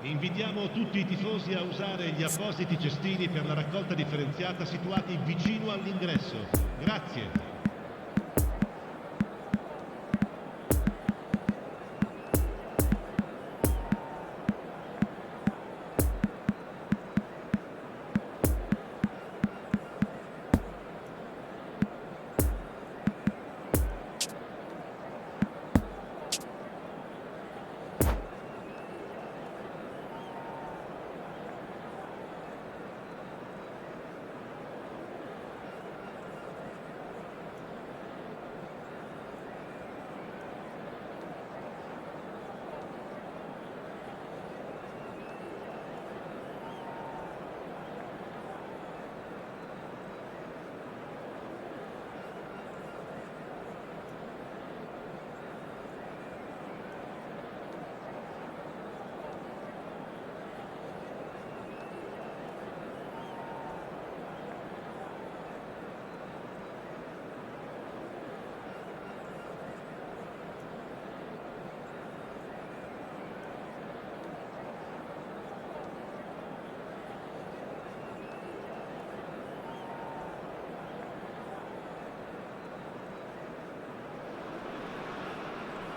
Invitiamo tutti i tifosi a usare gli appositi cestini per la raccolta differenziata situati vicino all'ingresso. Grazie.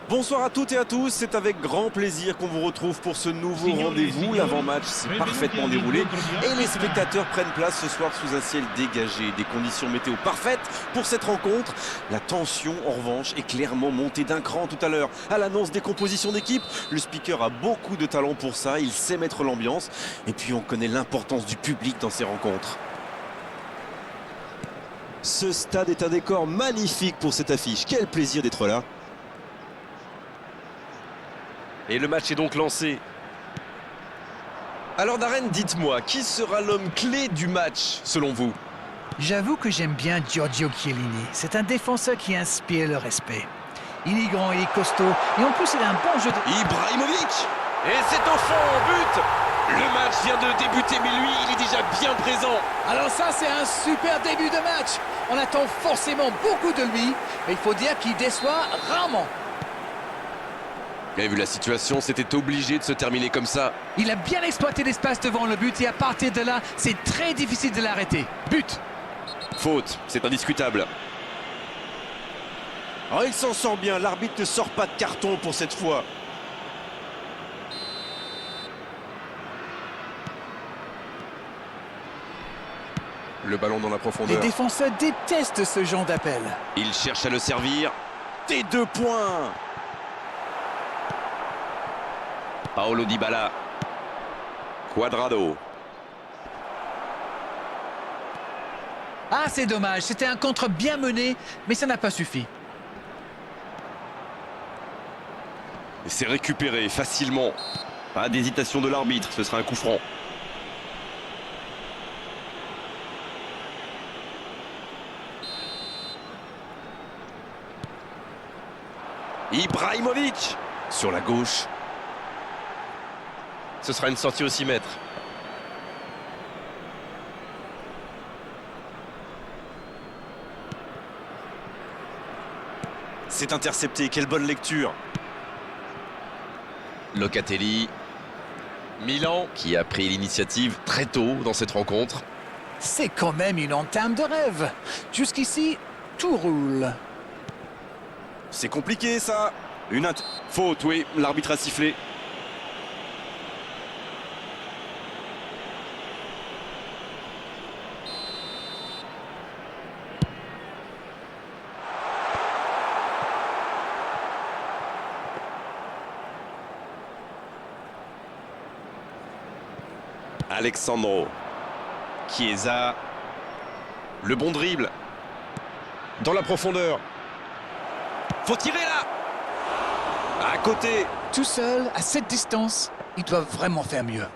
Bonsoir à toutes et à tous, c'est avec grand plaisir qu'on vous retrouve pour ce nouveau rendez-vous. L'avant-match s'est parfaitement déroulé et les spectateurs prennent place ce soir sous un ciel dégagé. Des conditions météo parfaites pour cette rencontre. La tension, en revanche, est clairement montée d'un cran tout à l'heure. À l'annonce des compositions d'équipe, le speaker a beaucoup de talent pour ça, il sait mettre l'ambiance. Et puis on connaît l'importance du public dans ces rencontres. Ce stade est un décor magnifique pour cette affiche. Quel plaisir d'être là. Et le match est donc lancé. Alors Darren, dites-moi, qui sera l'homme clé du match, selon vous? J'avoue que j'aime bien Giorgio Chiellini. C'est un défenseur qui inspire le respect. Il est grand, il est costaud, et en plus il a un bon jeu de... Ibrahimovic! Et c'est au fond, but! Le match vient de débuter, mais lui, il est déjà bien présent. Alors ça, c'est un super début de match. On attend forcément beaucoup de lui, mais il faut dire qu'il déçoit rarement. Vous avez vu la situation, c'était obligé de se terminer comme ça. Il a bien exploité l'espace devant le but, et à partir de là, c'est très difficile de l'arrêter. But! Faute, c'est indiscutable. Oh, il s'en sort bien, l'arbitre ne sort pas de carton pour cette fois. Le ballon dans la Les profondeur. défenseurs détestent ce genre d'appel. Il cherche à le servir. Des 2 points. Paolo Dybala. Cuadrado. Ah, c'est dommage, c'était un contre bien mené, mais ça n'a pas suffi. C'est récupéré facilement. Pas d'hésitation de l'arbitre, ce sera un coup franc. Ibrahimovic sur la gauche. Ce sera une sortie au 6 mètres. C'est intercepté, quelle bonne lecture. Locatelli. Milan qui a pris l'initiative très tôt dans cette rencontre. C'est quand même une entame de rêve. Jusqu'ici, tout roule. C'est compliqué ça. Faute, oui, l'arbitre a sifflé. Alexandro. Chiesa. Le bon dribble. Dans la profondeur. Faut tirer là. À côté. Tout seul, à cette distance, ils doivent vraiment faire mieux.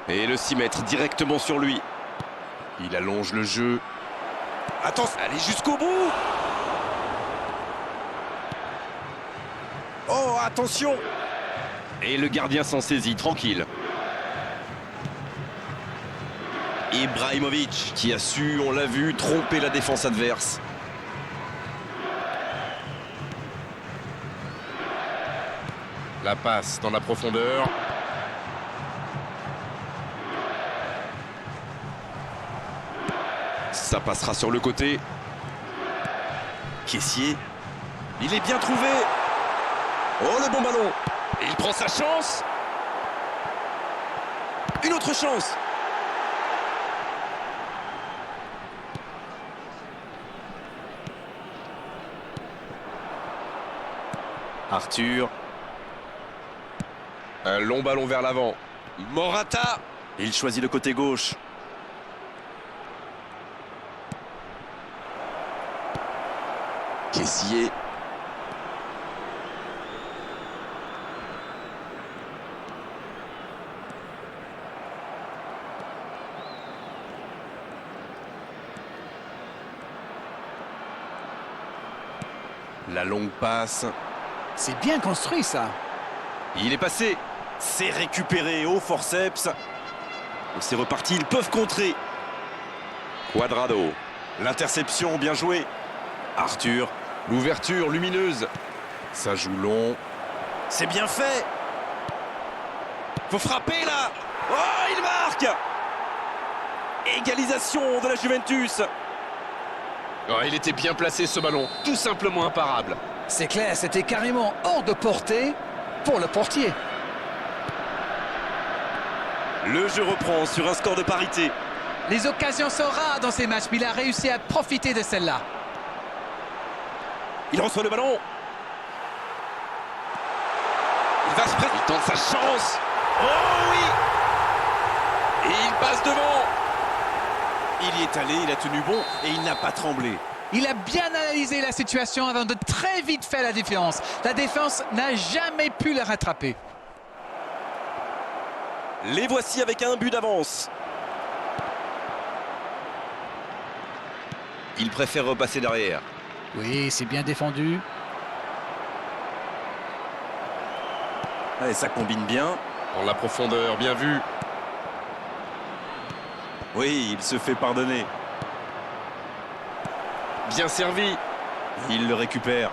Et le 6 mètres directement sur lui. Il allonge le jeu. Attention, allez jusqu'au bout. Oh, attention. Et le gardien s'en saisit, tranquille. Ibrahimovic qui a su, on l'a vu, tromper la défense adverse. La passe dans la profondeur. Ça passera sur le côté. Caissier. Il est bien trouvé. Oh, le bon ballon. Il prend sa chance. Une autre chance. Arthur. Un long ballon vers l'avant. Morata. Il choisit le côté gauche. Caissier. La longue passe. C'est bien construit, ça. Il est passé. C'est récupéré au forceps. C'est reparti, ils peuvent contrer. Cuadrado. L'interception, bien joué. Arthur. L'ouverture lumineuse. Ça joue long. C'est bien fait. Faut frapper là. Oh, il marque. Égalisation de la Juventus. Oh, il était bien placé ce ballon. Tout simplement imparable. C'est clair, c'était carrément hors de portée pour le portier. Le jeu reprend sur un score de parité. Les occasions sont rares dans ces matchs, mais il a réussi à profiter de celle-là. Il reçoit le ballon. Il va se prendre. Il tente sa chance. Oh oui. Et il passe devant. Il y est allé, il a tenu bon et il n'a pas tremblé. Il a bien analysé la situation avant de très vite faire la différence. La défense n'a jamais pu le rattraper. Les voici avec un but d'avance. Il préfère repasser derrière. Oui, c'est bien défendu. Et ça combine bien. Dans la profondeur, bien vu. Oui, il se fait pardonner. Bien servi. Il le récupère.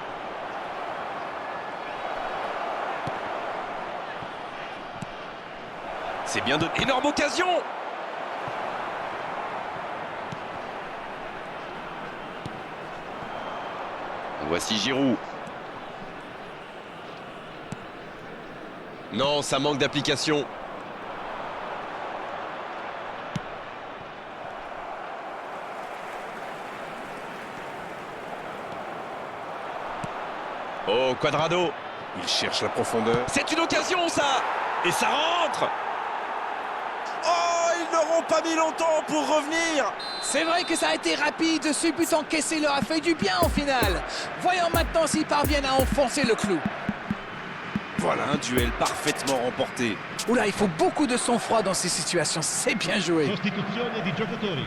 C'est bien de... Énorme occasion. Voici Giroud. Non, ça manque d'application. Oh, Cuadrado. Il cherche la profondeur. C'est une occasion, ça. Et ça rentre. Oh, ils n'auront pas mis longtemps pour revenir. C'est vrai que ça a été rapide, ce but encaissé leur a fait du bien au final. Voyons maintenant s'ils parviennent à enfoncer le clou. Voilà un duel parfaitement remporté. Oula, il faut beaucoup de sang-froid dans ces situations, c'est bien joué. Sostituzione di giocatori.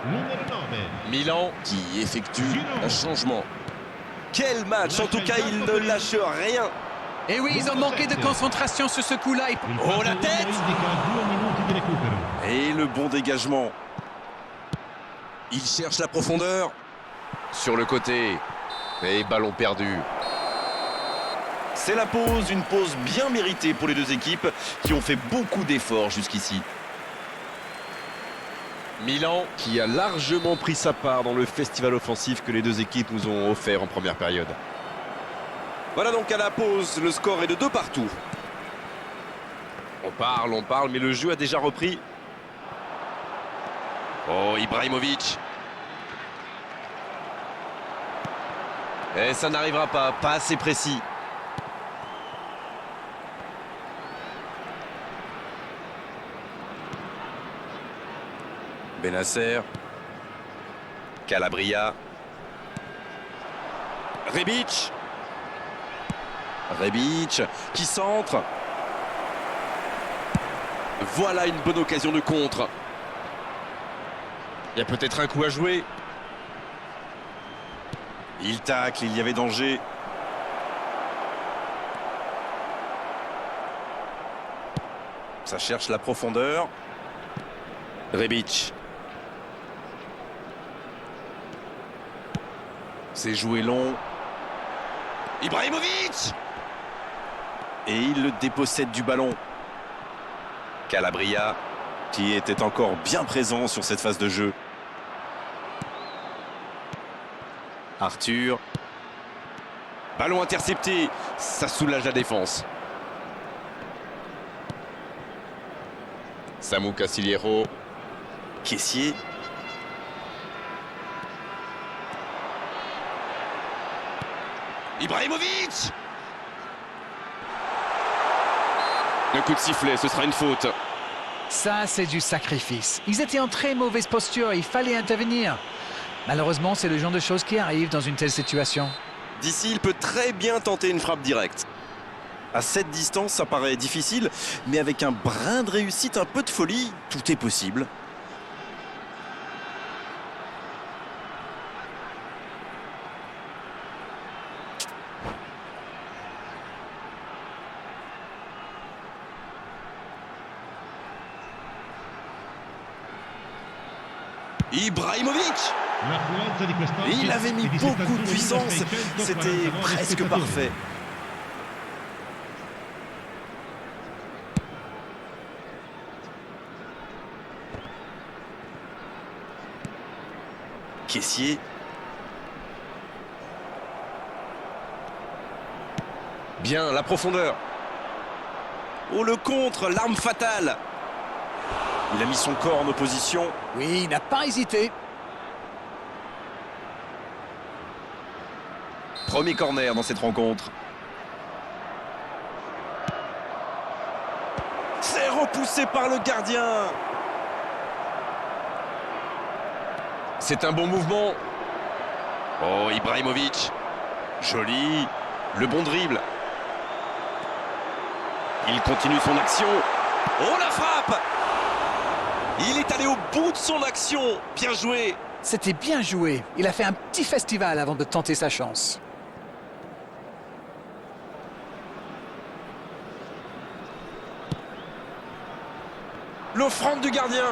Numero 9. Milan. Qui effectue un changement. Quel match. En tout cas, il ne lâche rien. Et oui, ils ont manqué de concentration sur ce coup-là. Oh, la tête. Indica 2 minuti di recupero. Et le bon dégagement. Il cherche la profondeur. Sur le côté. Et ballon perdu. C'est la pause, une pause bien méritée pour les deux équipes qui ont fait beaucoup d'efforts jusqu'ici. Milan qui a largement pris sa part dans le festival offensif que les deux équipes nous ont offert en première période. Voilà donc à la pause, le score est de 2 partout. On parle, mais le jeu a déjà repris. Oh, Ibrahimovic. Et ça n'arrivera pas assez précis. Benasser. Calabria. Rebic. Rebic qui centre. Voilà une bonne occasion de contre. Il y a peut-être un coup à jouer. Il tacle, il y avait danger. Ça cherche la profondeur. Rebic. C'est joué long. Ibrahimovic. Et il le dépossède du ballon. Calabria. Qui était encore bien présent sur cette phase de jeu. Arthur. Ballon intercepté. Ça soulage la défense. Samu Castillejo. Kessié. Ibrahimovic. Le coup de sifflet, ce sera une faute. Ça, c'est du sacrifice. Ils étaient en très mauvaise posture, il fallait intervenir. Malheureusement, c'est le genre de choses qui arrivent dans une telle situation. D'ici, il peut très bien tenter une frappe directe. À cette distance, ça paraît difficile, mais avec un brin de réussite, un peu de folie, tout est possible. Ibrahimovic! L'affluenza di quest'oggi Il avait mis è di beaucoup de puissance, 71.649 c'était presque spettatori. parfait. Kessié. Bien, la profondeur. Oh, le contre, l'arme fatale. Il a mis son corps en opposition. Oui, il n'a pas hésité. Premier corner dans cette rencontre. C'est repoussé par le gardien. C'est un bon mouvement. Oh, Ibrahimovic. Joli. Le bon dribble. Il continue son action. Oh, la frappe! Il est allé au bout de son action. Bien joué. C'était bien joué. Il a fait un petit festival avant de tenter sa chance. L'offrande du gardien.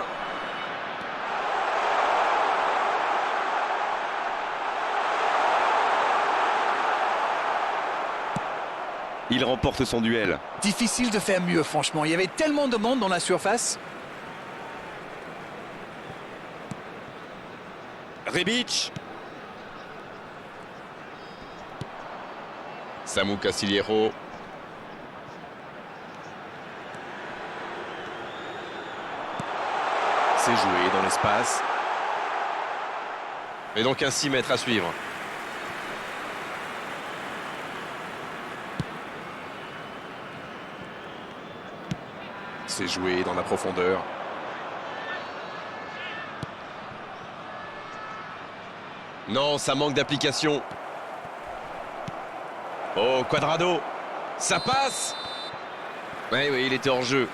Il remporte son duel. Difficile de faire mieux, franchement. Il y avait tellement de monde dans la surface. Rebic. Samu Castillejo. C'est joué dans l'espace. Et donc un 6 mètres à suivre. C'est joué dans la profondeur. Non, ça manque d'application. Oh, Cuadrado. Ça passe. Oui, il était hors jeu.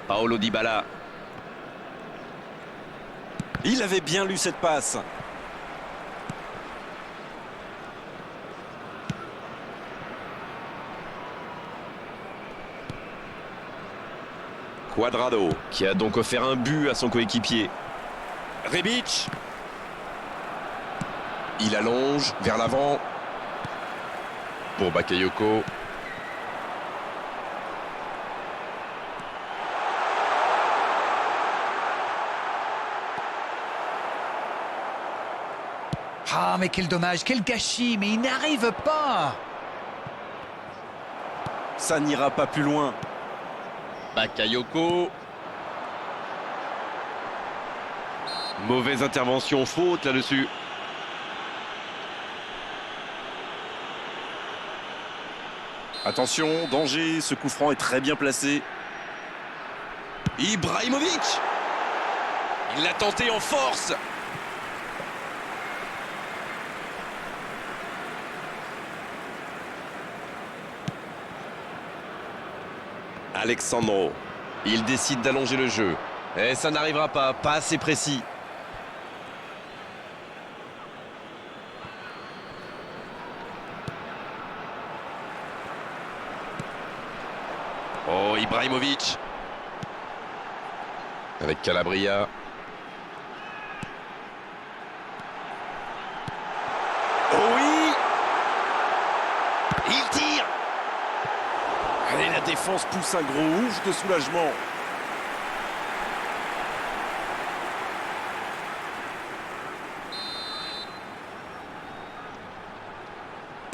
Paolo Dybala. Il avait bien lu cette passe. Cuadrado, qui a donc offert un but à son coéquipier. Rebic. Il allonge vers l'avant. Pour Bakayoko. Ah, mais quel dommage, quel gâchis, mais il n'arrive pas. Ça n'ira pas plus loin. Bakayoko. Mauvaise intervention, faute là-dessus. Attention, danger, ce coup franc est très bien placé. Ibrahimovic. Il l'a tenté en force. Alexandro. Il décide d'allonger le jeu. Et ça n'arrivera pas assez précis. Oh, Ibrahimovic. Avec Calabria. Oh oui! Il tire. Et la défense pousse un gros ouf de soulagement.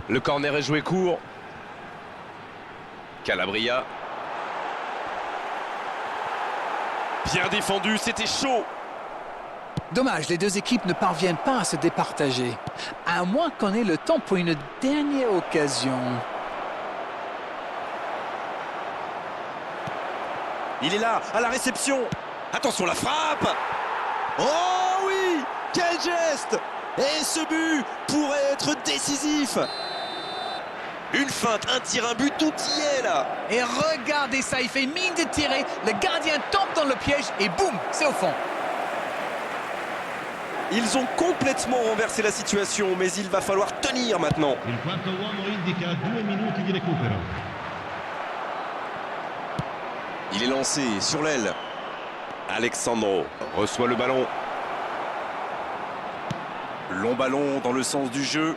Le corner est joué court. Calabria. Bien défendu, c'était chaud. Dommage, les deux équipes ne parviennent pas à se départager. À moins qu'on ait le temps pour une dernière occasion. Il est là, à la réception. Attention, la frappe! Oh oui! Quel geste! Et ce but pourrait être décisif! Une feinte, un tir, un but, tout y est là! Et regardez ça, il fait mine de tirer, le gardien tombe dans le piège et boum, c'est au fond. Ils ont complètement renversé la situation, mais il va falloir tenir maintenant. Il quarto uomo indica 2 minuti di recupero. Il est lancé sur l'aile. Alexandro reçoit le ballon. Long ballon dans le sens du jeu.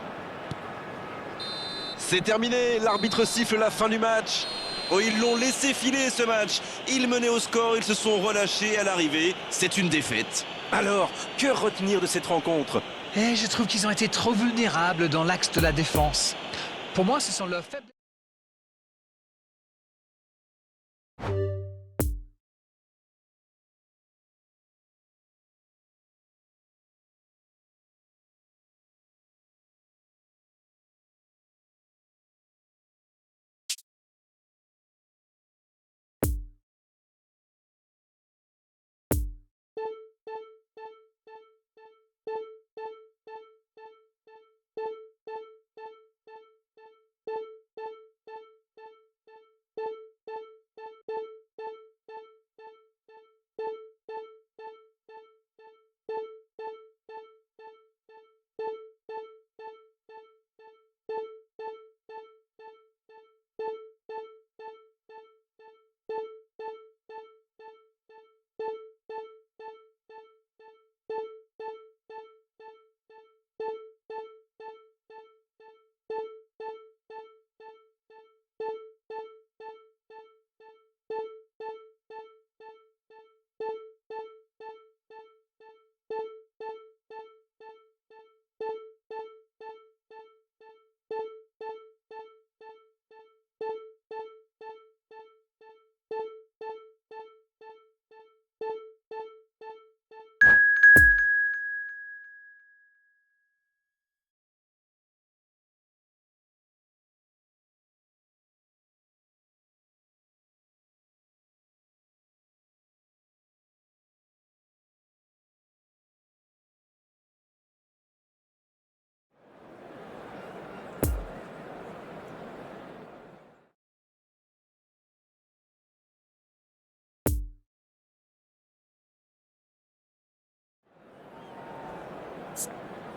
C'est terminé, l'arbitre siffle la fin du match. Oh, ils l'ont laissé filer ce match. Ils menaient au score, ils se sont relâchés à l'arrivée. C'est une défaite. Alors, que retenir de cette rencontre? Et je trouve qu'ils ont été trop vulnérables dans l'axe de la défense. Pour moi, ce sont leurs faibles...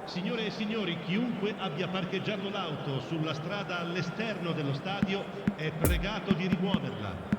Signore e signori, chiunque abbia parcheggiato l'auto sulla strada all'esterno dello stadio è pregato di rimuoverla.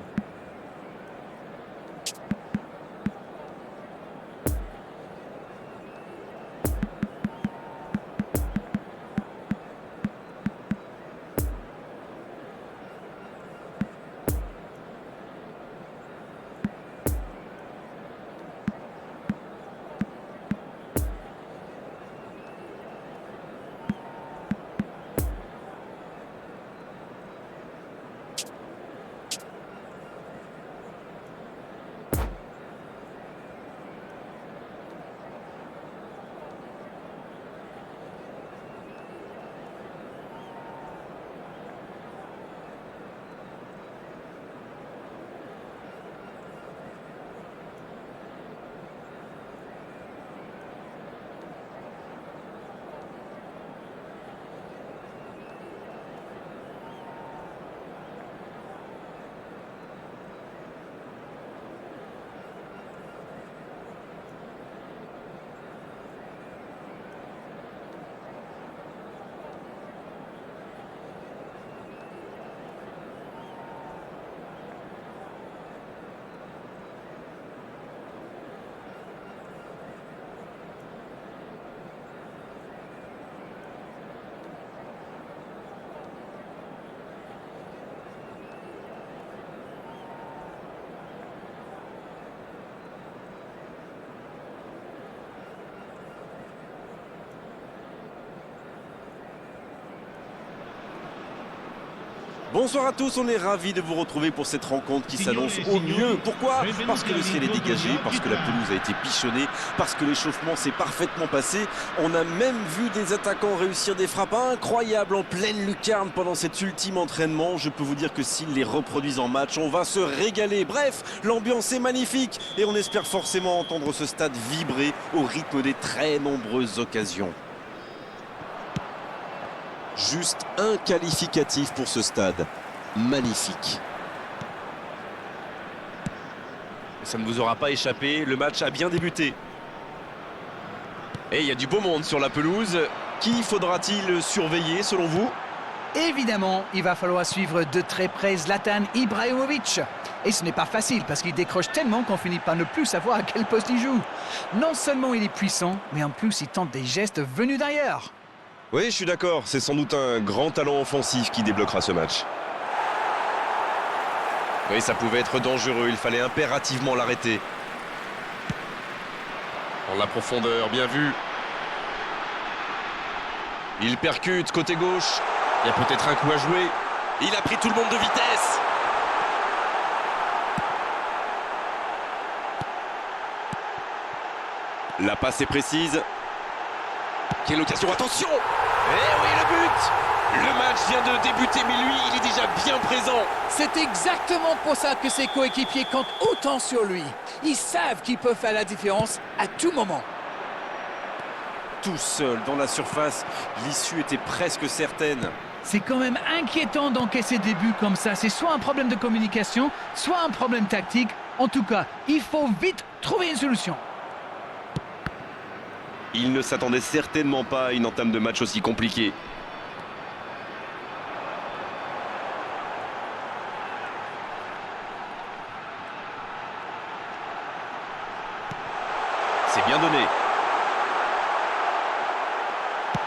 Bonsoir à tous, on est ravis de vous retrouver pour cette rencontre qui s'annonce au mieux. Pourquoi? Parce que le ciel est dégagé, parce que la pelouse a été bichonnée, parce que l'échauffement s'est parfaitement passé. On a même vu des attaquants réussir des frappes incroyables en pleine lucarne pendant cet ultime entraînement. Je peux vous dire que s'ils les reproduisent en match, on va se régaler. Bref, l'ambiance est magnifique et on espère forcément entendre ce stade vibrer au rythme des très nombreuses occasions. Juste un qualificatif pour ce stade. Magnifique. Ça ne vous aura pas échappé, le match a bien débuté. Et il y a du beau monde sur la pelouse. Qui faudra-t-il surveiller selon vous? Évidemment, il va falloir suivre de très près Zlatan Ibrahimovic. Et ce n'est pas facile parce qu'il décroche tellement qu'on finit par ne plus savoir à quel poste il joue. Non seulement il est puissant, mais en plus il tente des gestes venus d'ailleurs. Oui, je suis d'accord, c'est sans doute un grand talent offensif qui débloquera ce match. Oui, ça pouvait être dangereux, il fallait impérativement l'arrêter. Dans la profondeur, bien vu. Il percute côté gauche. Il y a peut-être un coup à jouer. Il a pris tout le monde de vitesse. La passe est précise. Quelle occasion, attention! Eh oui, le but! Le match vient de débuter, mais lui, il est déjà bien présent. C'est exactement pour ça que ses coéquipiers comptent autant sur lui. Ils savent qu'ils peuvent faire la différence à tout moment. Tout seul dans la surface, l'issue était presque certaine. C'est quand même inquiétant d'encaisser des buts comme ça. C'est soit un problème de communication, soit un problème tactique. En tout cas, il faut vite trouver une solution. Il ne s'attendait certainement pas à une entame de match aussi compliquée. C'est bien donné.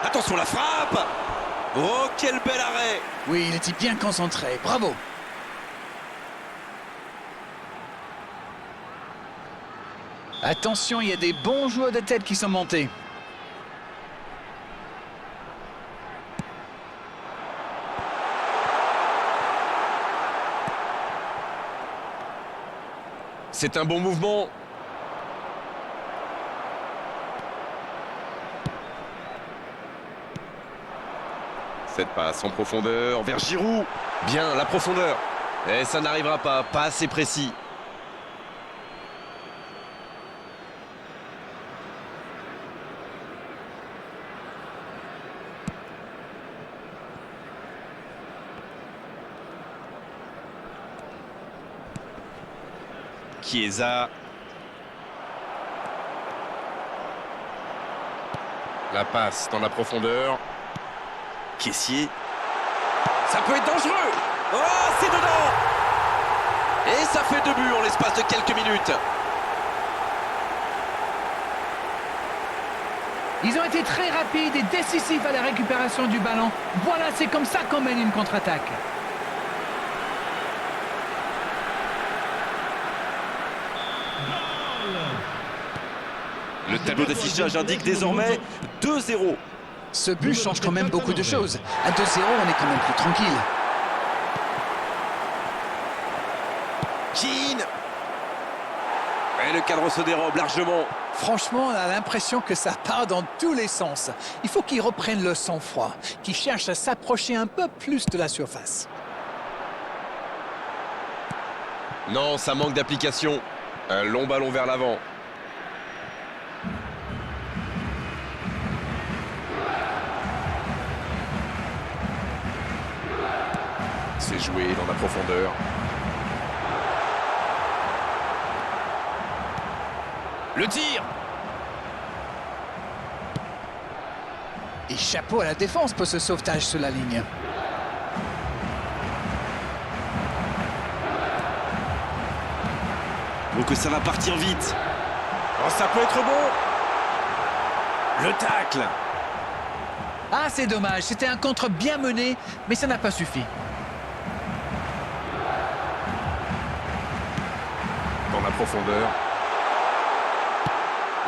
Attention la frappe! Oh, quel bel arrêt! Oui, il était bien concentré. Bravo! Attention, il y a des bons joueurs de tête qui sont montés. C'est un bon mouvement. Cette passe en profondeur vers Giroud. Bien, la profondeur. Et ça n'arrivera pas assez précis. Chiesa. La passe dans la profondeur. Kessié. Ça peut être dangereux. Oh, c'est dedans. Et ça fait 2 buts en l'espace de quelques minutes. Ils ont été très rapides et décisifs à la récupération du ballon. Voilà, c'est comme ça qu'on mène une contre-attaque. Le tableau d'affichage indique désormais 2-0. Ce but change quand même beaucoup de choses. À 2-0, on est quand même plus tranquille. Keane. Et le cadre se dérobe largement. Franchement, on a l'impression que ça part dans tous les sens. Il faut qu'ils reprennent le sang-froid, qu'ils cherchent à s'approcher un peu plus de la surface. Non, ça manque d'application. Un long ballon vers l'avant. C'est joué dans la profondeur. Le tir! Et chapeau à la défense pour ce sauvetage sur la ligne. Donc ça va partir vite. Oh, ça peut être bon. Le tacle. Ah, c'est dommage. C'était un contre bien mené, mais ça n'a pas suffi. Dans la profondeur.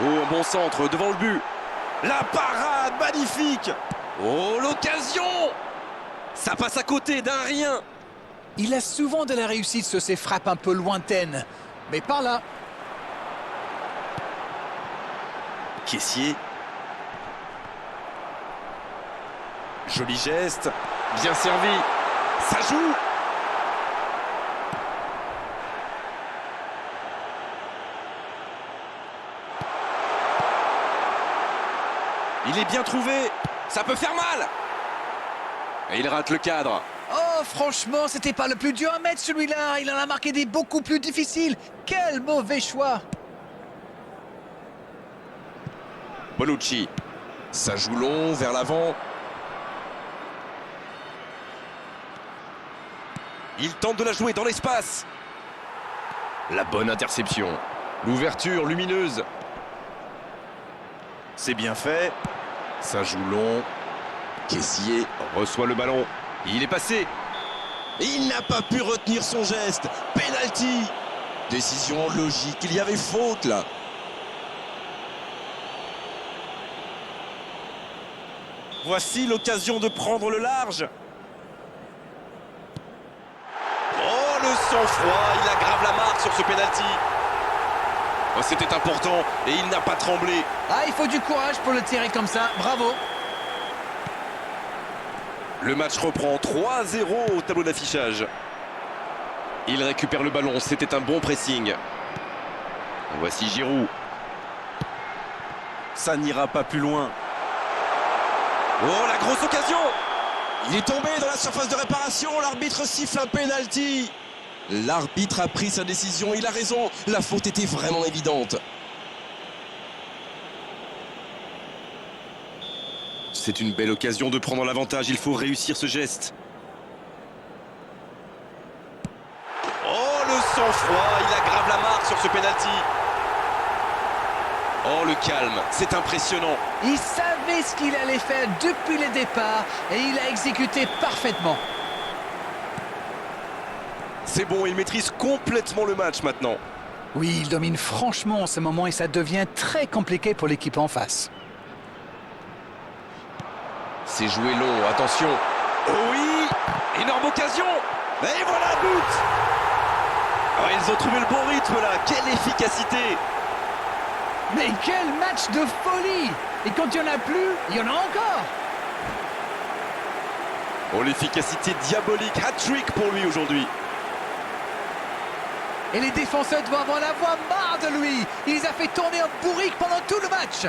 Oh, un bon centre devant le but. La parade magnifique. Oh, l'occasion! Ça passe à côté d'un rien. Il a souvent de la réussite sur ses frappes un peu lointaines. Mais par là. Kessié. Joli geste. Bien servi. Ça joue. Il est bien trouvé. Ça peut faire mal. Et il rate le cadre. Oh, franchement, c'était pas le plus dur à mettre celui-là. Il en a marqué des beaucoup plus difficiles. Quel mauvais choix. Bonucci. Ça joue long vers l'avant. Il tente de la jouer dans l'espace. La bonne interception. L'ouverture lumineuse. C'est bien fait. Ça joue long. Kessié reçoit le ballon. Il est passé. Il n'a pas pu retenir son geste. Penalty. Décision logique. Il y avait faute là. Voici l'occasion de prendre le large. Oh, le sang-froid. Il aggrave la marque sur ce penalty. Oh, c'était important et il n'a pas tremblé. Ah, il faut du courage pour le tirer comme ça. Bravo. Le match reprend 3-0 au tableau d'affichage. Il récupère le ballon. C'était un bon pressing. Voici Giroud. Ça n'ira pas plus loin. Oh, la grosse occasion! Il est tombé dans la surface de réparation. L'arbitre siffle un penalty. L'arbitre a pris sa décision. Il a raison. La faute était vraiment évidente. C'est une belle occasion de prendre l'avantage. Il faut réussir ce geste. Oh, le sang-froid. Il aggrave la marque sur ce penalty. Oh, le calme. C'est impressionnant. Il savait ce qu'il allait faire depuis le départ et il a exécuté parfaitement. C'est bon, il maîtrise complètement le match maintenant. Oui, il domine franchement en ce moment et ça devient très compliqué pour l'équipe en face. C'est joué long, attention. Oh oui! Énorme occasion! Et voilà, but! Oh, ils ont trouvé le bon rythme là. Quelle efficacité! Mais quel match de folie! Et quand il n'y en a plus, il y en a encore! Oh, l'efficacité diabolique. Hat-trick pour lui aujourd'hui. Et les défenseurs doivent avoir la voix marre de lui. Il les a fait tourner en bourrique pendant tout le match.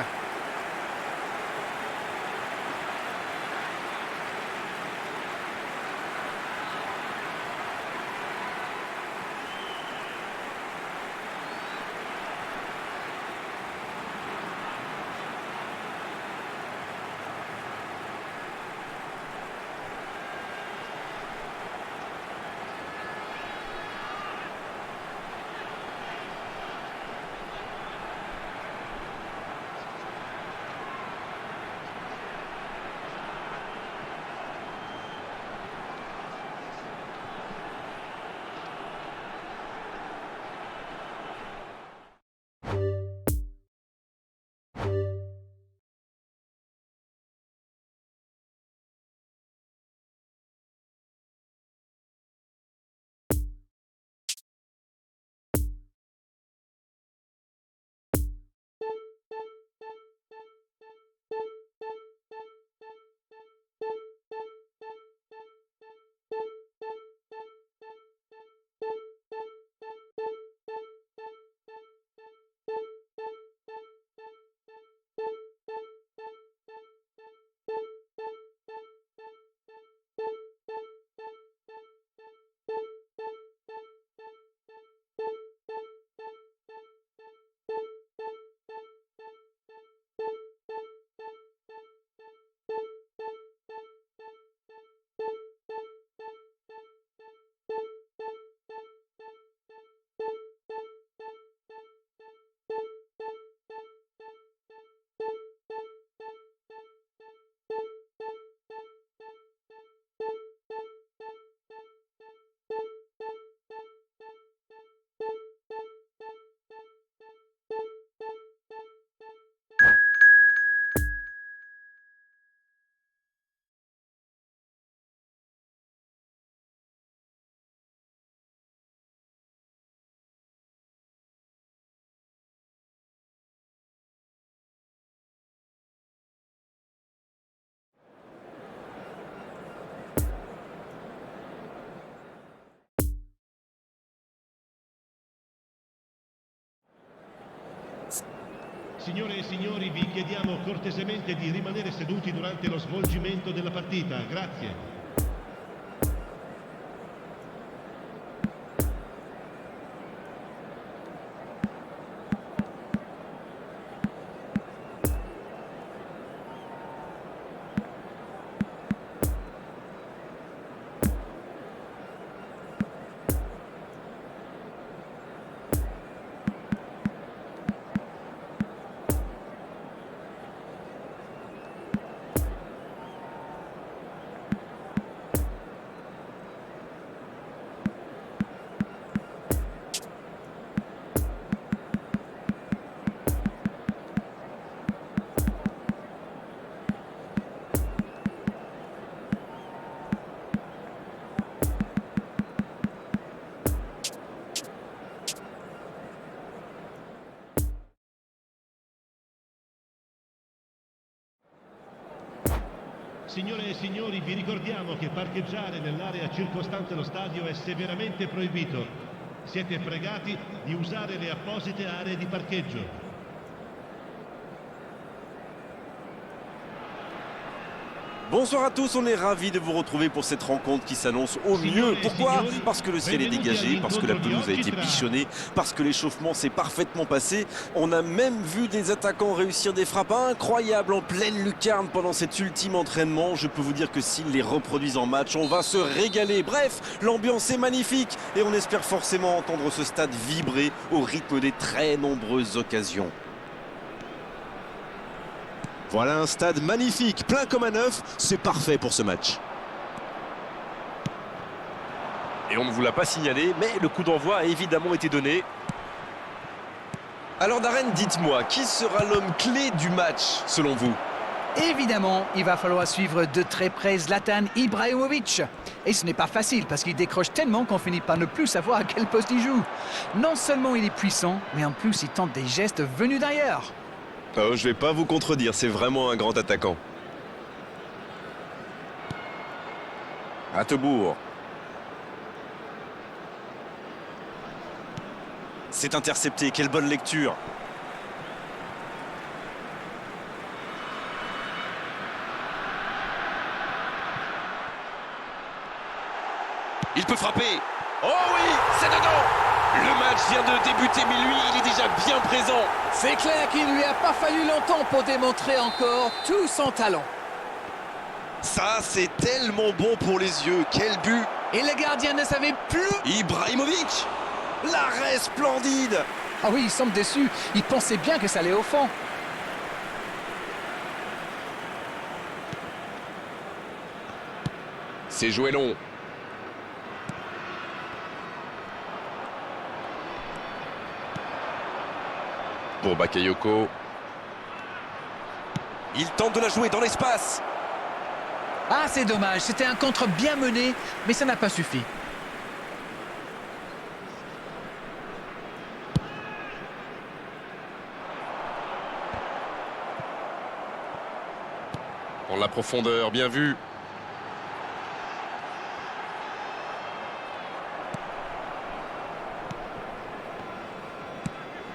Signore e signori, vi chiediamo cortesemente di rimanere seduti durante lo svolgimento della partita. Grazie. Signore e signori, vi ricordiamo che parcheggiare nell'area circostante lo stadio è severamente proibito. Siete pregati di usare le apposite aree di parcheggio. Bonsoir à tous, on est ravis de vous retrouver pour cette rencontre qui s'annonce au mieux. Pourquoi? Parce que le ciel est dégagé, parce que la pelouse a été bichonnée, parce que l'échauffement s'est parfaitement passé. On a même vu des attaquants réussir des frappes incroyables en pleine lucarne pendant cet ultime entraînement. Je peux vous dire que s'ils les reproduisent en match, on va se régaler. Bref, l'ambiance est magnifique et on espère forcément entendre ce stade vibrer au rythme des très nombreuses occasions. Voilà un stade magnifique, plein comme un œuf, c'est parfait pour ce match. Et on ne vous l'a pas signalé, mais le coup d'envoi a évidemment été donné. Alors Darren, dites-moi, qui sera l'homme clé du match, selon vous? Évidemment, il va falloir suivre de très près Zlatan Ibrahimovic. Et ce n'est pas facile parce qu'il décroche tellement qu'on finit par ne plus savoir à quel poste il joue. Non seulement il est puissant, mais en plus il tente des gestes venus d'ailleurs. Oh, je vais pas vous contredire, c'est vraiment un grand attaquant. Attebourg. C'est intercepté, quelle bonne lecture. Il peut frapper. Oh oui, c'est dedans. Le match vient de débuter, mais lui, il est déjà bien présent. C'est clair qu'il ne lui a pas fallu longtemps pour démontrer encore tout son talent. Ça, c'est tellement bon pour les yeux. Quel but! Et le gardien ne savait plus. Ibrahimovic! L'arrêt splendide. Ah oui, il semble déçu. Il pensait bien que ça allait au fond. C'est joué long. Pour Bakayoko. Il tente de la jouer dans l'espace. Ah, c'est dommage. C'était un contre bien mené, mais ça n'a pas suffi. En la profondeur, bien vu.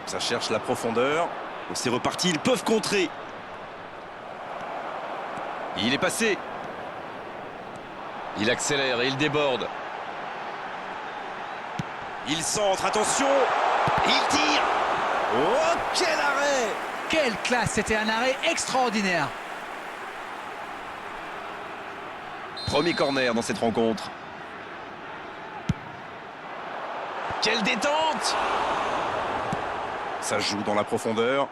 Ça cherche la profondeur. C'est reparti, ils peuvent contrer. Il est passé. Il accélère et il déborde. Il centre, attention. Il tire. Oh, quel arrêt! Quelle classe! C'était un arrêt extraordinaire. Premier corner dans cette rencontre. Quelle détente! Ça joue dans la profondeur.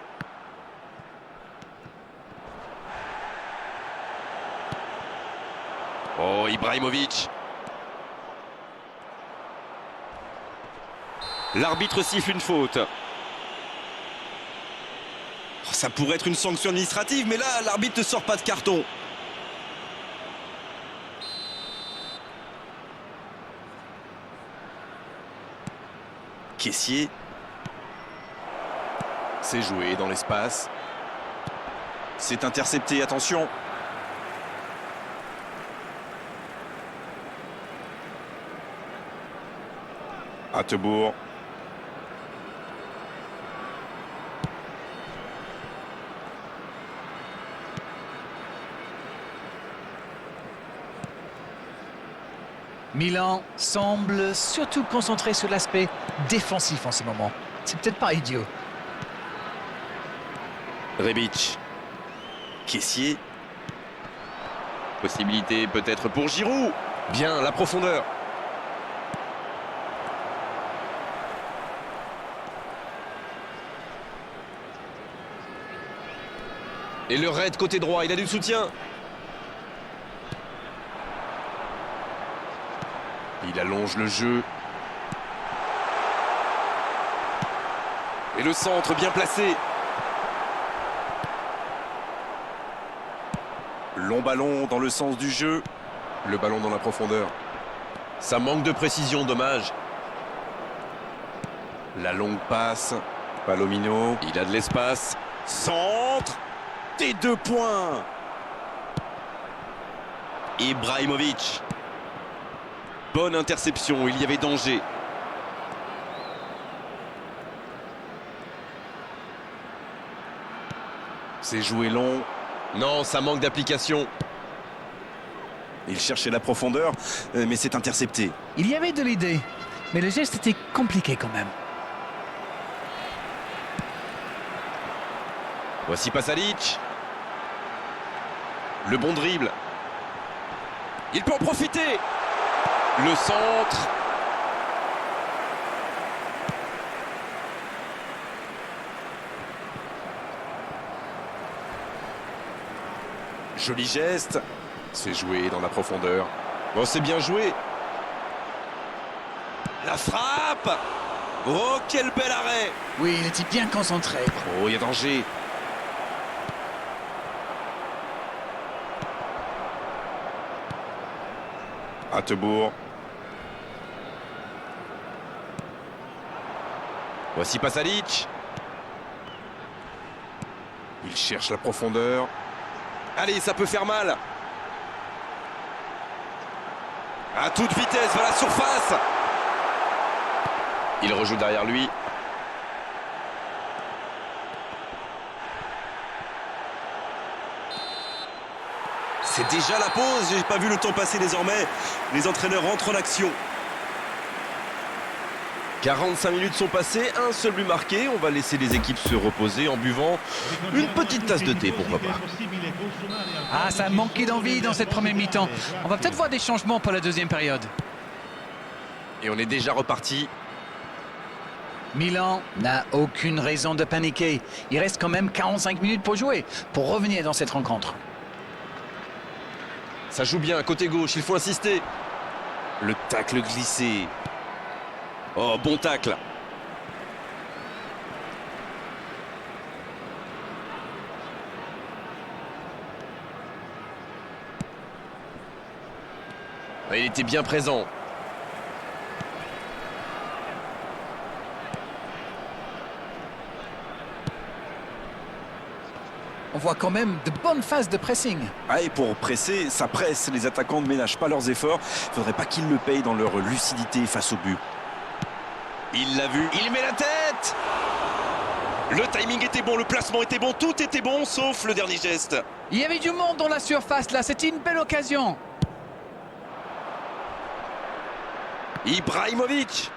Oh, Ibrahimovic. L'arbitre siffle une faute. Oh, ça pourrait être une sanction administrative, mais là, l'arbitre ne sort pas de carton. Caissier. C'est joué dans l'espace. C'est intercepté, attention. Attebourg. Milan semble surtout concentré sur l'aspect défensif en ce moment. C'est peut-être pas idiot. Rebic. Caissier. Possibilité peut-être pour Giroud. Bien, la profondeur. Et le raid côté droit, il a du soutien. Il allonge le jeu. Et le centre bien placé. Long ballon dans le sens du jeu. Le ballon dans la profondeur. Ça manque de précision, dommage. La longue passe. Palomino. Il a de l'espace. Centre. Des 2 points. Ibrahimovic. Bonne interception, il y avait danger. C'est joué long. Non, ça manque d'application. Il cherchait la profondeur, mais c'est intercepté. Il y avait de l'idée, mais le geste était compliqué quand même. Voici Pasalic. Le bon dribble. Il peut en profiter. Le centre. Joli geste. C'est joué dans la profondeur. Bon, c'est bien joué. La frappe. Oh, quel bel arrêt. Oui, il était bien concentré. Oh, il y a danger. Attebourg. Voici Pasalic. Il cherche la profondeur. Allez, ça peut faire mal. À toute vitesse vers la surface. Il rejoue derrière lui. C'est déjà la pause. J'ai pas vu le temps passer désormais. Les entraîneurs rentrent en action. 45 minutes sont passées, un seul but marqué. On va laisser les équipes se reposer en buvant une petite tasse de thé, pourquoi pas. Ah, ça a manqué d'envie dans cette première mi-temps. On va peut-être voir des changements pour la deuxième période. Et on est déjà reparti. Milan n'a aucune raison de paniquer. Il reste quand même 45 minutes pour jouer, pour revenir dans cette rencontre. Ça joue bien, côté gauche, il faut insister. Le tacle glissé. Oh, bon tacle. Il était bien présent. On voit quand même de bonnes phases de pressing. Ah, et pour presser, ça presse. Les attaquants ne ménagent pas leurs efforts. Il ne faudrait pas qu'ils le payent dans leur lucidité face au but. Il l'a vu, il met la tête. Le timing était bon, le placement était bon, tout était bon, sauf le dernier geste. Il y avait du monde dans la surface là, c'était une belle occasion. Ibrahimovic.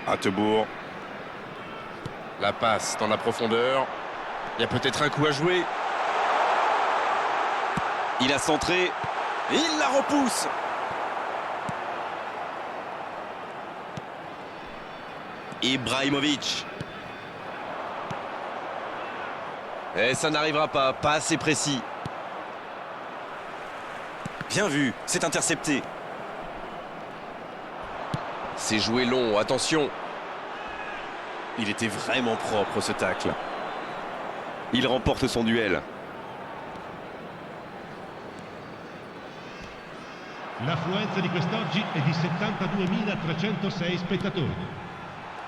Attebourg. La passe dans la profondeur. Il y a peut-être un coup à jouer. Il a centré. Il la repousse. Ibrahimovic. Et ça n'arrivera pas, pas assez précis. Bien vu, c'est intercepté. C'est joué long, attention. Il était vraiment propre ce tacle. Il remporte son duel. L'affluenza di quest'oggi è di 72.306 spettatori.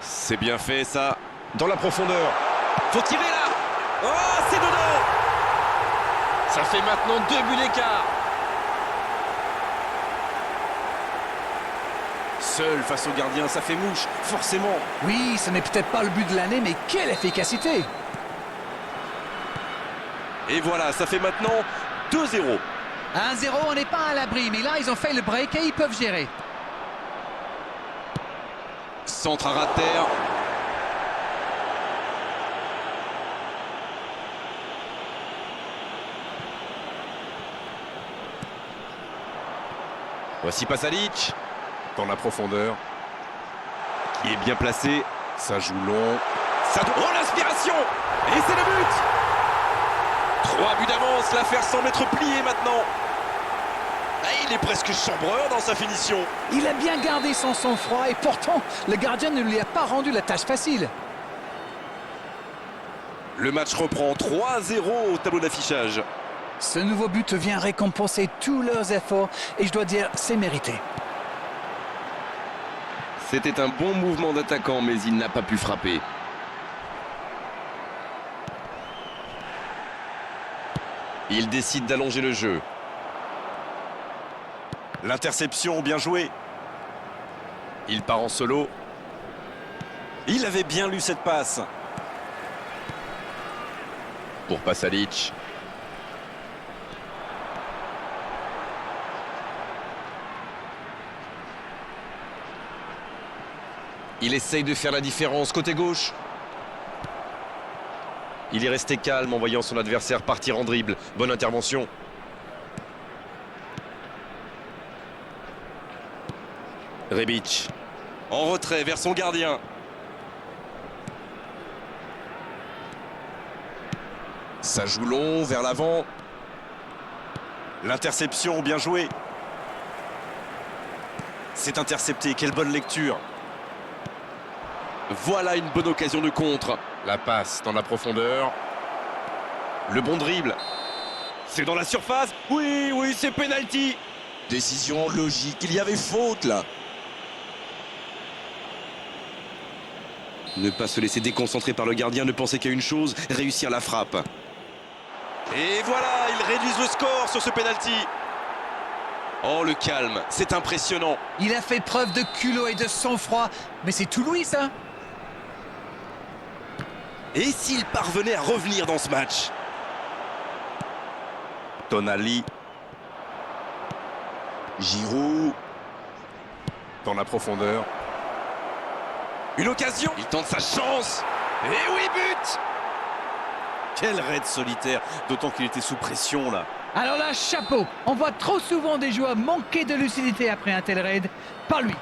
C'est bien fait ça. Dans la profondeur. Faut tirer là. Oh, c'est dedans. Ça fait maintenant 2 buts d'écart. Seul face au gardien, ça fait mouche, forcément. Oui, ce n'est peut-être pas le but de l'année, mais quelle efficacité! Et voilà, ça fait maintenant 2-0. 1-0, on n'est pas à l'abri, mais là, ils ont fait le break et ils peuvent gérer. Centre à ras de terre. Voici Pasalic. Dans la profondeur. Qui est bien placé. Ça joue long. Ça doit... Oh, l'inspiration! Et c'est le but! 3 buts d'avance, l'affaire semble être pliée maintenant. Ah, il est presque chambreur dans sa finition. Il a bien gardé son sang-froid et pourtant, le gardien ne lui a pas rendu la tâche facile. Le match reprend 3-0 au tableau d'affichage. Ce nouveau but vient récompenser tous leurs efforts et je dois dire, c'est mérité. C'était un bon mouvement d'attaquant, mais il n'a pas pu frapper. Il décide d'allonger le jeu. L'interception, bien joué. Il part en solo. Il avait bien lu cette passe. Pour Pasalic. Il essaye de faire la différence côté gauche. Il est resté calme en voyant son adversaire partir en dribble. Bonne intervention. Rebic. En retrait vers son gardien. Ça joue long vers l'avant. L'interception, bien joué. C'est intercepté, quelle bonne lecture. Voilà une bonne occasion de contre. La passe dans la profondeur. Le bon dribble. C'est dans la surface. Oui, oui, c'est penalty. Décision logique, il y avait faute là. Ne pas se laisser déconcentrer par le gardien, ne penser qu'à une chose, réussir la frappe. Et voilà, ils réduisent le score sur ce penalty. Oh, le calme, c'est impressionnant. Il a fait preuve de culot et de sang-froid, mais c'est tout Louis ça. Et s'il parvenait à revenir dans ce match? Tonali. Giroud. Dans la profondeur. Une occasion. Il tente sa chance. Et oui, but! Quel raid solitaire, d'autant qu'il était sous pression là. Alors là, chapeau. On voit trop souvent des joueurs manquer de lucidité après un tel raid. Pas lui.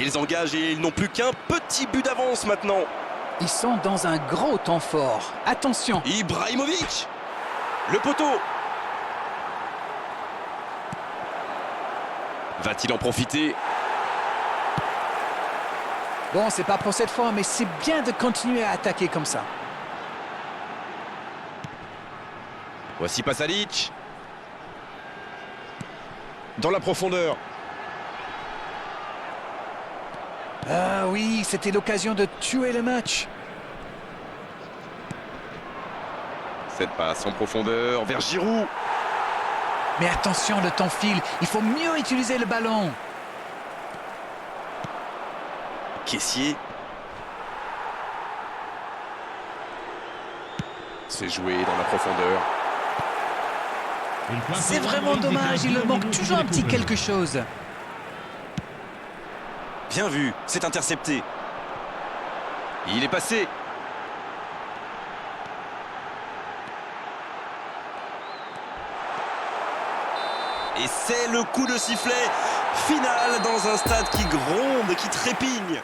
Ils engagent et ils n'ont plus qu'un petit but d'avance maintenant. Ils sont dans un gros temps fort. Attention. Ibrahimovic. Le poteau. Va-t-il en profiter? Bon, c'est pas pour cette fois, mais c'est bien de continuer à attaquer comme ça. Voici Pasalic. Dans la profondeur. Ah oui, c'était l'occasion de tuer le match. Cette passe en profondeur vers Giroud. Mais attention, le temps file. Il faut mieux utiliser le ballon. Caissier. C'est joué dans la profondeur. C'est vraiment dommage, il leur manque toujours un petit quelque chose. Bien vu, c'est intercepté. Il est passé. Et c'est le coup de sifflet final dans un stade qui gronde, qui trépigne.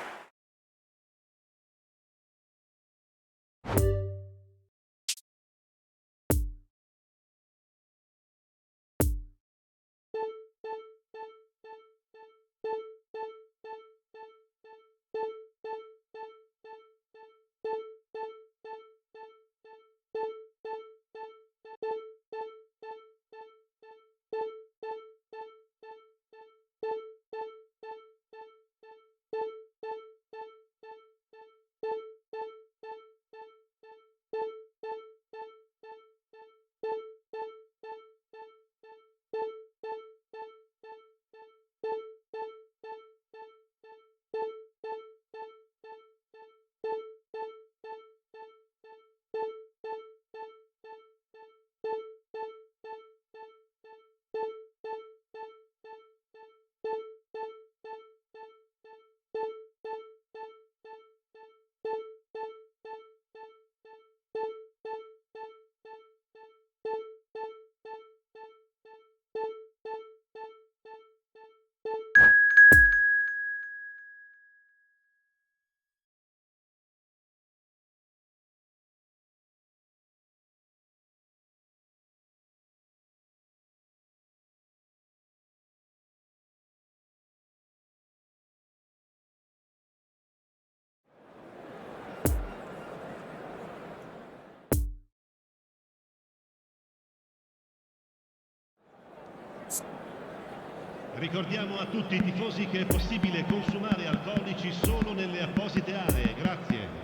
Ricordiamo a tutti i tifosi che è possibile consumare alcolici solo nelle apposite aree. Grazie.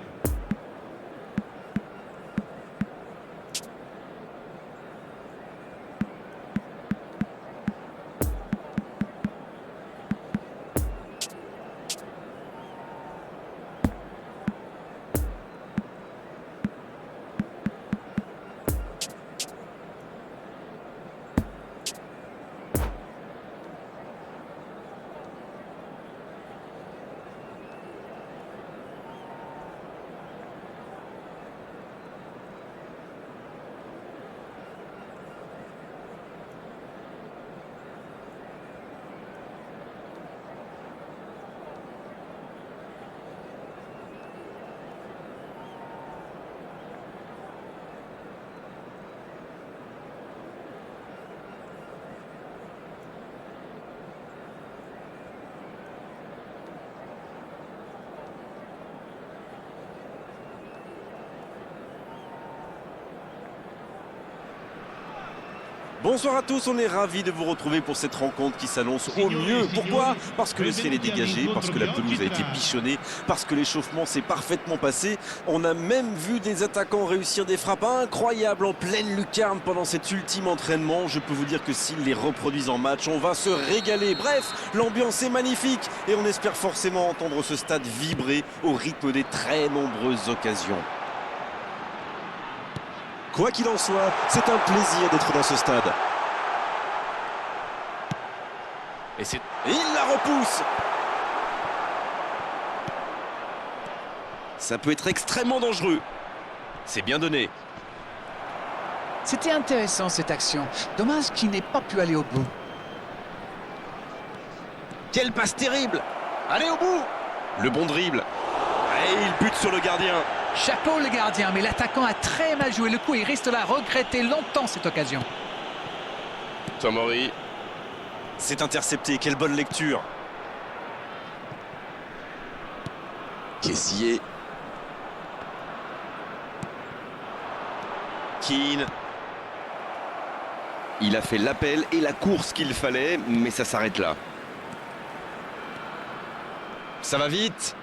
Bonsoir à tous, on est ravis de vous retrouver pour cette rencontre qui s'annonce au mieux. Pourquoi? Parce que le ciel est dégagé, parce que la pelouse a été bichonnée, parce que l'échauffement s'est parfaitement passé. On a même vu des attaquants réussir des frappes incroyables en pleine lucarne pendant cet ultime entraînement. Je peux vous dire que s'ils les reproduisent en match, on va se régaler. Bref, l'ambiance est magnifique et on espère forcément entendre ce stade vibrer au rythme des très nombreuses occasions. Quoi qu'il en soit, c'est un plaisir d'être dans ce stade. Et il la repousse. Ça peut être extrêmement dangereux. C'est bien donné. C'était intéressant cette action. Dommage qu'il n'ait pas pu aller au bout. Quelle passe terrible. Allez au bout. Le bon dribble. Et il bute sur le gardien. Chapeau le gardien, mais l'attaquant a très mal joué le coup et il risque de la regretter longtemps cette occasion. Tomori. C'est intercepté, quelle bonne lecture. Kessier. Keane. Il a fait l'appel et la course qu'il fallait, mais ça s'arrête là. Ça va vite.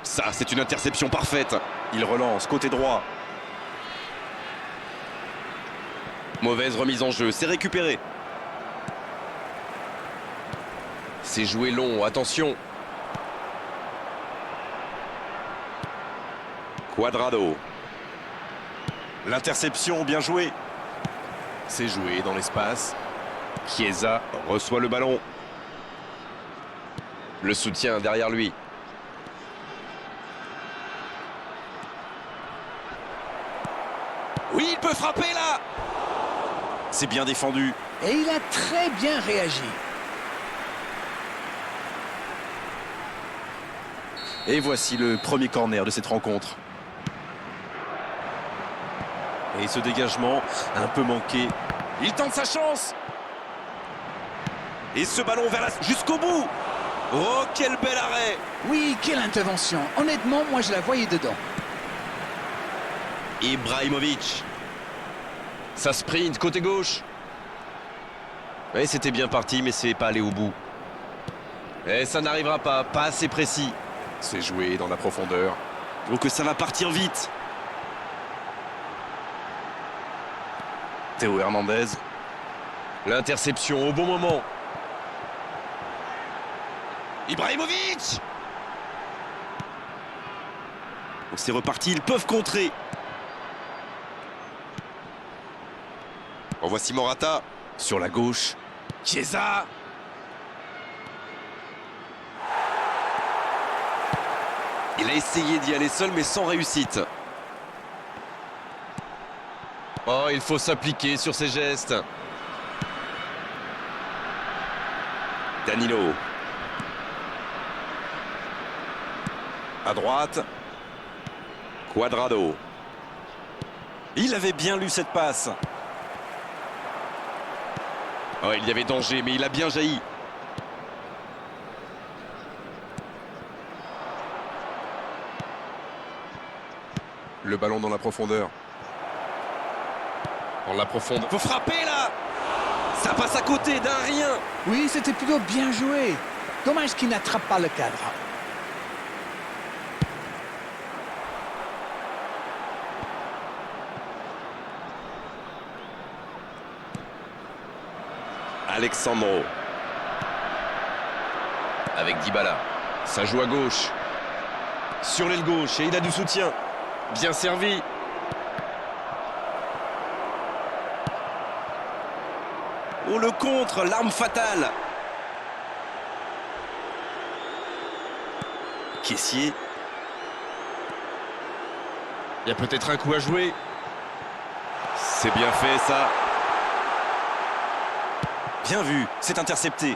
Ça, c'est une interception parfaite. Il relance, côté droit. Mauvaise remise en jeu, c'est récupéré. C'est joué long, attention. Cuadrado. L'interception, bien joué. C'est joué dans l'espace. Chiesa reçoit le ballon. Le soutien derrière lui. Oui, il peut frapper là. C'est bien défendu. Et il a très bien réagi. Et voici le premier corner de cette rencontre. Et ce dégagement un peu manqué. Il tente sa chance. Et ce ballon vers jusqu'au bout. Oh, quel bel arrêt. Oui, quelle intervention. Honnêtement, moi je la voyais dedans. Ibrahimovic. Ça sprint côté gauche. Oui, c'était bien parti, mais c'est pas allé au bout. Et ça n'arrivera pas, pas assez précis. C'est joué dans la profondeur. Donc ça va partir vite. Théo Hernandez. L'interception au bon moment. Ibrahimovic. C'est reparti, ils peuvent contrer. En voici Morata. Sur la gauche. Chiesa. Il a essayé d'y aller seul, mais sans réussite. Oh, il faut s'appliquer sur ses gestes. Danilo. À droite. Cuadrado. Il avait bien lu cette passe. Oh, il y avait danger, mais il a bien jailli. Le ballon dans la profondeur. On la profondeur. Faut frapper là. Ça passe à côté d'un rien. Oui, c'était plutôt bien joué. Dommage qu'il n'attrape pas le cadre. Alexandro. Avec Dybala. Ça joue à gauche. Sur l'aile gauche et il a du soutien. Bien servi. Oh, le contre, l'arme fatale. Caissier. Il y a peut-être un coup à jouer. C'est bien fait ça. Bien vu, c'est intercepté.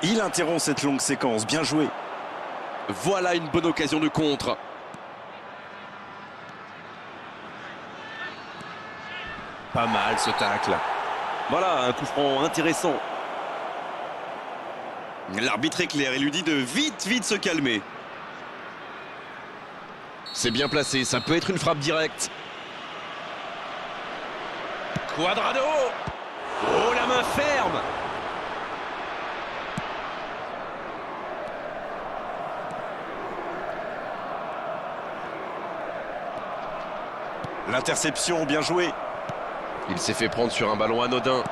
Il interrompt cette longue séquence, bien joué. Voilà une bonne occasion de contre. Pas mal ce tacle. Voilà, un coup franc intéressant. L'arbitre est clair, il lui dit de vite se calmer. C'est bien placé, ça peut être une frappe directe. Cuadrado. Oh, la main ferme. L'interception, bien joué. Il s'est fait prendre sur un ballon anodin.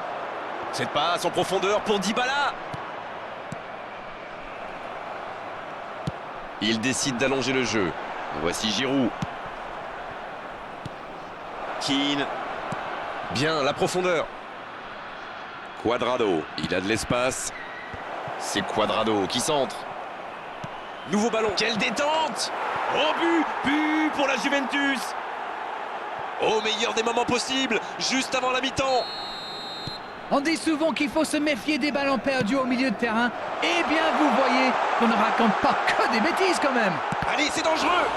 Cette passe en profondeur pour Dybala. Il décide d'allonger le jeu. Voici Giroud. Keane. Bien, la profondeur. Cuadrado, il a de l'espace. C'est Cuadrado qui centre. Nouveau ballon. Quelle détente! Oh, but pour la Juventus. Au meilleur des moments possibles, juste avant la mi-temps. On dit souvent qu'il faut se méfier des ballons perdus au milieu de terrain. Eh bien, vous voyez qu'on ne raconte pas que des bêtises quand même. Allez, c'est dangereux.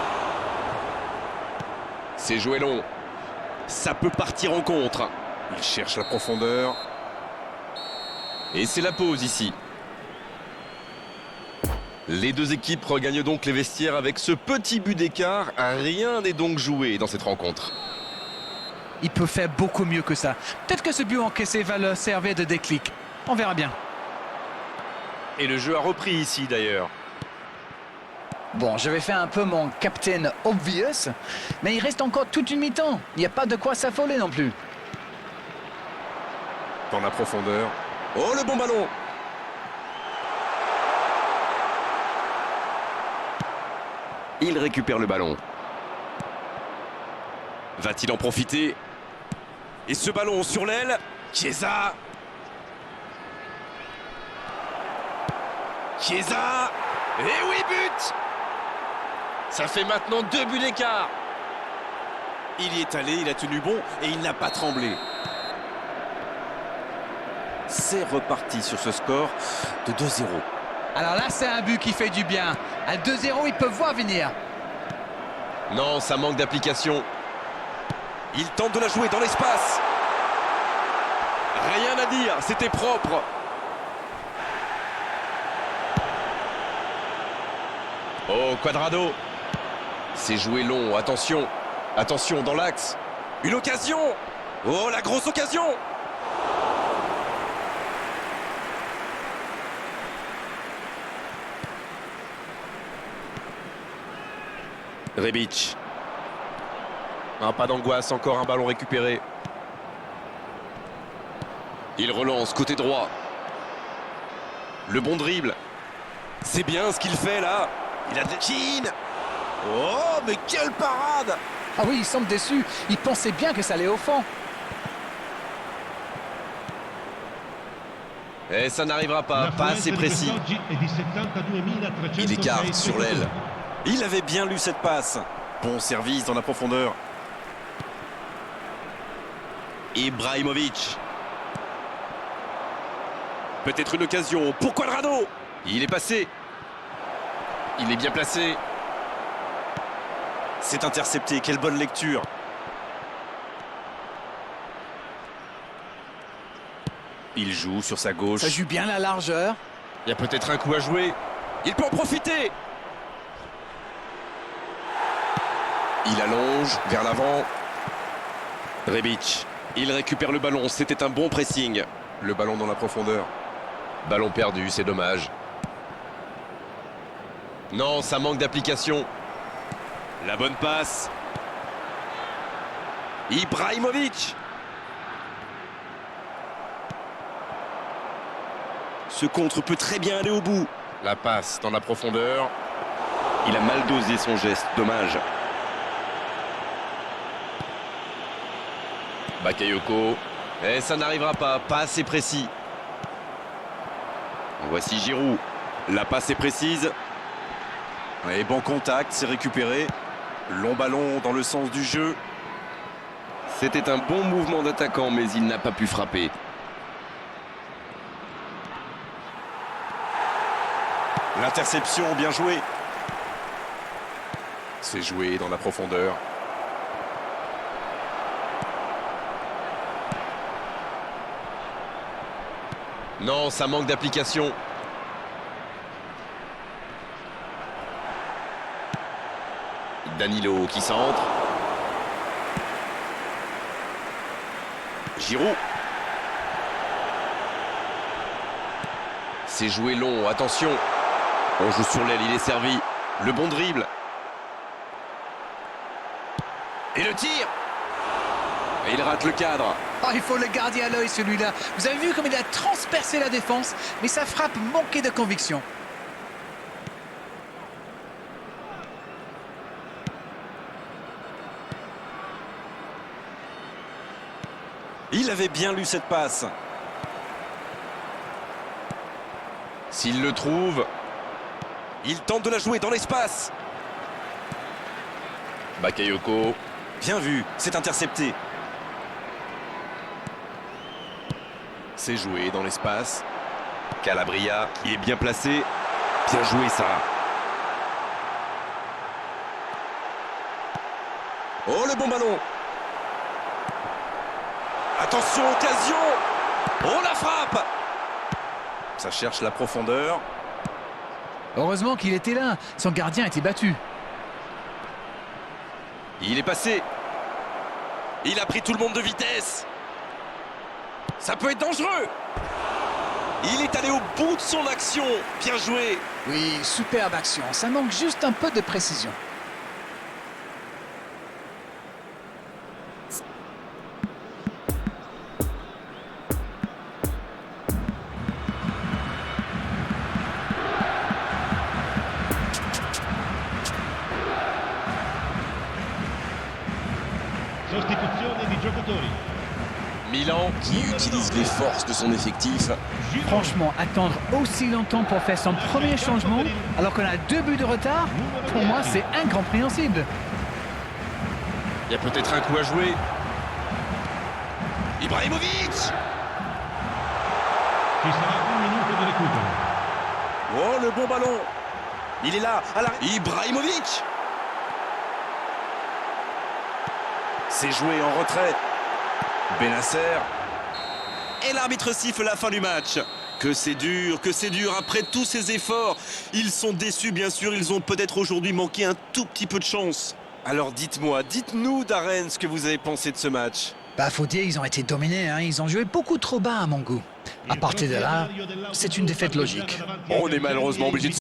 C'est joué long. Ça peut partir en contre. Il cherche la profondeur. Et c'est la pause ici. Les deux équipes regagnent donc les vestiaires avec ce petit but d'écart. Rien n'est donc joué dans cette rencontre. Il peut faire beaucoup mieux que ça. Peut-être que ce but encaissé va leur servir de déclic. On verra bien. Et le jeu a repris ici d'ailleurs. Bon, je vais faire un peu mon Captain Obvious, mais il reste encore toute une mi-temps. Il n'y a pas de quoi s'affoler non plus. Dans la profondeur. Oh, le bon ballon. Il récupère le ballon. Va-t-il en profiter? Et ce ballon sur l'aile. Chiesa. Chiesa. Et oui, but. Ça fait maintenant 2 buts d'écart. Il y est allé, il a tenu bon et il n'a pas tremblé. C'est reparti sur ce score de 2-0. Alors là, c'est un but qui fait du bien. À 2-0, ils peuvent voir venir. Non, ça manque d'application. Il tente de la jouer dans l'espace. Rien à dire, c'était propre. Oh, Cuadrado. C'est joué long, attention. Attention, dans l'axe. Une occasion. Oh, la grosse occasion. Rebic. Ah, pas d'angoisse, encore un ballon récupéré. Il relance côté droit. Le bon dribble. C'est bien ce qu'il fait là. Il a de Keane. Oh, mais quelle parade! Ah oui, il semble déçu. Il pensait bien que ça allait au fond. Et ça n'arrivera pas, pas assez précis. Il écarte sur l'aile. Il avait bien lu cette passe. Bon service dans la profondeur. Ibrahimovic. Peut-être une occasion pour Cuadrado. Il est passé. Il est bien placé. C'est intercepté, quelle bonne lecture. Il joue sur sa gauche. Ça joue bien la largeur. Il y a peut-être un coup à jouer. Il peut en profiter. Il allonge vers l'avant. Rebic, il récupère le ballon, c'était un bon pressing. Le ballon dans la profondeur. Ballon perdu, c'est dommage. Non, ça manque d'application. La bonne passe. Ibrahimovic. Ce contre peut très bien aller au bout. La passe dans la profondeur. Il a mal dosé son geste, dommage. Bakayoko. Et ça n'arrivera pas assez précis. Voici Giroud. La passe est précise. Et bon contact, c'est récupéré. Long ballon dans le sens du jeu. C'était un bon mouvement d'attaquant, mais il n'a pas pu frapper. L'interception, bien joué. C'est joué dans la profondeur. Non, ça manque d'application. Danilo qui centre. Giroud. C'est joué long, attention. On joue sur l'aile, il est servi. Le bon dribble. Et le tir. Et il rate le cadre. Oh, il faut le garder à l'œil celui-là. Vous avez vu comme il a transpercé la défense, mais sa frappe manquait de conviction. Il avait bien lu cette passe. S'il le trouve, il tente de la jouer dans l'espace. Bakayoko. Bien vu, c'est intercepté. C'est joué dans l'espace. Calabria qui est bien placé. Bien joué ça. Oh, le bon ballon. Attention, occasion. Oh, la frappe. Ça cherche la profondeur. Heureusement qu'il était là. Son gardien était battu. Il est passé. Il a pris tout le monde de vitesse. Ça peut être dangereux. Il est allé au bout de son action. Bien joué. Oui, superbe action. Ça manque juste un peu de précision. Sostituzione di giocatori. Milan qui utilise les forces de son effectif. Franchement, attendre aussi longtemps pour faire son premier changement, alors qu'on a 2 buts de retard, pour moi, c'est incompréhensible. Il y a peut-être un coup à jouer. Ibrahimovic. Ci sarà un minuto di recupero. Oh, le bon ballon. Il est là, à la... Ibrahimovic. C'est joué en retrait. Benasser. Et l'arbitre siffle la fin du match. Que c'est dur après tous ces efforts. Ils sont déçus, bien sûr, ils ont peut-être aujourd'hui manqué un tout petit peu de chance. Alors dites-nous Darren, ce que vous avez pensé de ce match. Bah, faut dire, ils ont été dominés, hein. Ils ont joué beaucoup trop bas à mon goût. À partir de là, c'est une défaite logique. On est malheureusement obligé de